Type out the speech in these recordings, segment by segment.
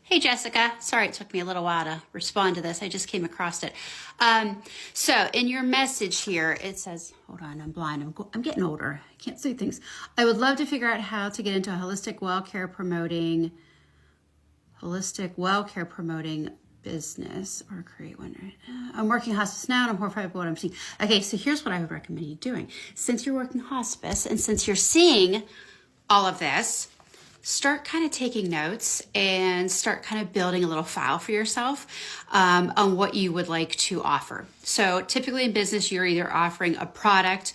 Hey, Jessica. Sorry it took me a little while to respond to this. I just came across it. So in your message here, it says, hold on, I'm blind. I'm getting older. I can't see things. I would love to figure out how to get into a holistic well care promoting business or create one. I'm working hospice now and I'm horrified by what I'm seeing. Okay, so here's what I would recommend you doing. Since you're working hospice and since you're seeing all of this, start kind of taking notes and start kind of building a little file for yourself on what you would like to offer. So typically in business, you're either offering a product,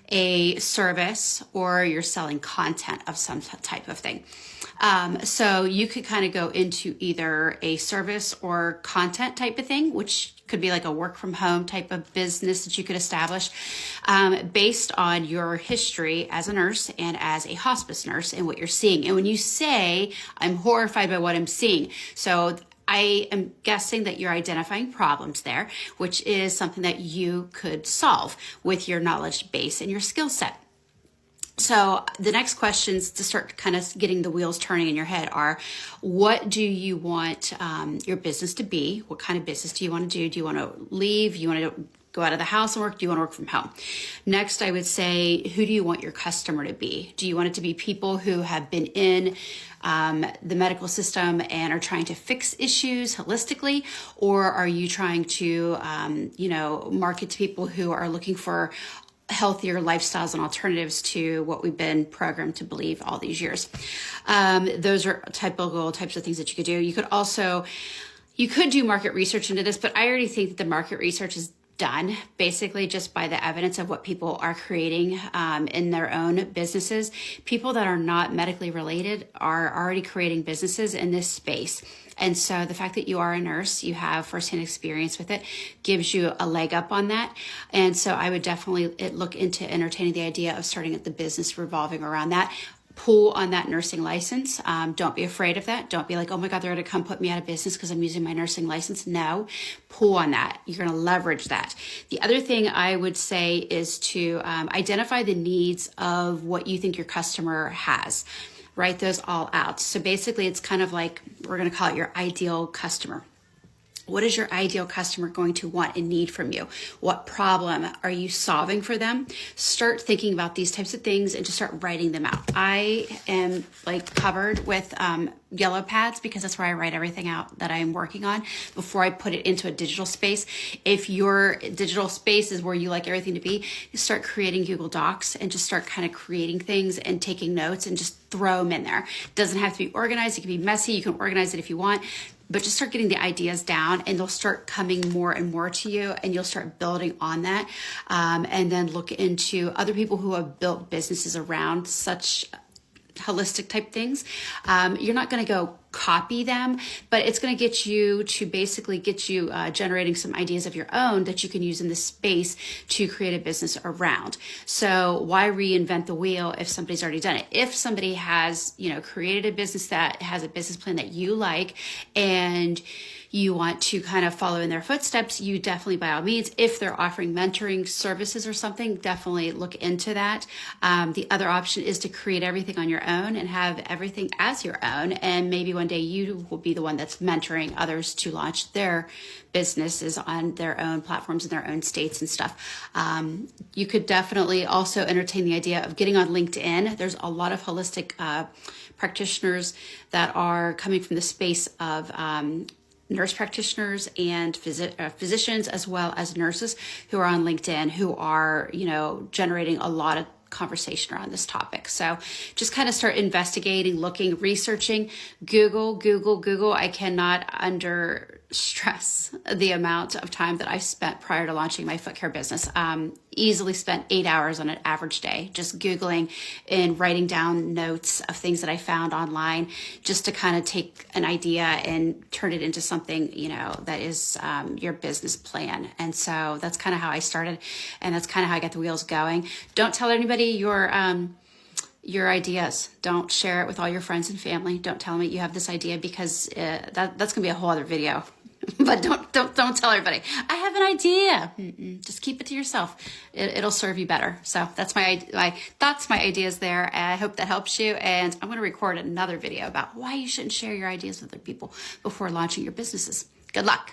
a service, or you're selling content of some type of thing. So you could kind of go into either a service or content type of thing, which could be like a work from home type of business that you could establish based on your history as a nurse and as a hospice nurse and what you're seeing. And when you say, I'm horrified by what I'm seeing, so I am guessing that you're identifying problems there, which is something that you could solve with your knowledge base and your skill set. So the next questions to start kind of getting the wheels turning in your head are, what do you want your business to be? What kind of business do you want to do? Do you want to leave? Do you want to go out of the house and work? Do you want to work from home? Next, I would say, who do you want your customer to be? Do you want it to be people who have been in the medical system and are trying to fix issues holistically? Or are you trying to, market to people who are looking for healthier lifestyles and alternatives to what we've been programmed to believe all these years? Those are typical types of things that you could do. You could do market research into this, but I already think that the market research is done basically just by the evidence of what people are creating in their own businesses. People that are not medically related are already creating businesses in this space. And so the fact that you are a nurse, you have firsthand experience with it, gives you a leg up on that. And so I would definitely look into entertaining the idea of starting the business revolving around that. Pull on that nursing license. Don't be afraid of that. Don't be like, oh my God, they're going to come put me out of business because I'm using my nursing license. No, pull on that. You're going to leverage that. The other thing I would say is to identify the needs of what you think your customer has. Write those all out. So basically it's kind of like, we're going to call it your ideal customer. What is your ideal customer going to want and need from you? What problem are you solving for them? Start thinking about these types of things and just start writing them out. I am covered with yellow pads because that's where I write everything out that I'm working on before I put it into a digital space. If your digital space is where you like everything to be, you start creating Google Docs and just start kind of creating things and taking notes and just throw them in there. It doesn't have to be organized. It can be messy. You can organize it if you want. But just start getting the ideas down and they'll start coming more and more to you and you'll start building on that. And then look into other people who have built businesses around such holistic type things. You're not going to go copy them, but it's going to get you generating some ideas of your own that you can use in this space to create a business around. So why reinvent the wheel if somebody's already done it? If somebody has, created a business that has a business plan that you like and you want to kind of follow in their footsteps, you definitely, by all means, if they're offering mentoring services or something, definitely look into that. The other option is to create everything on your own and have everything as your own. And maybe one day you will be the one that's mentoring others to launch their businesses on their own platforms in their own states and stuff. You could definitely also entertain the idea of getting on LinkedIn. There's a lot of holistic practitioners that are coming from the space of nurse practitioners and physicians as well as nurses who are on LinkedIn who are, generating a lot of conversation around this topic. So just kind of start investigating, looking, researching, Google. I cannot under stress the amount of time that I spent prior to launching my foot care business. Easily spent 8 hours on an average day, just Googling and writing down notes of things that I found online just to kind of take an idea and turn it into something, that is your business plan. And so that's kind of how I started. And that's kind of how I got the wheels going. Don't tell anybody your ideas. Don't share it with all your friends and family. Don't tell them that you have this idea because that's going to be a whole other video. But don't tell everybody. I have an idea. Just keep it to yourself. It'll serve you better. So that's my thoughts, my ideas there. I hope that helps you. And I'm going to record another video about why you shouldn't share your ideas with other people before launching your businesses. Good luck.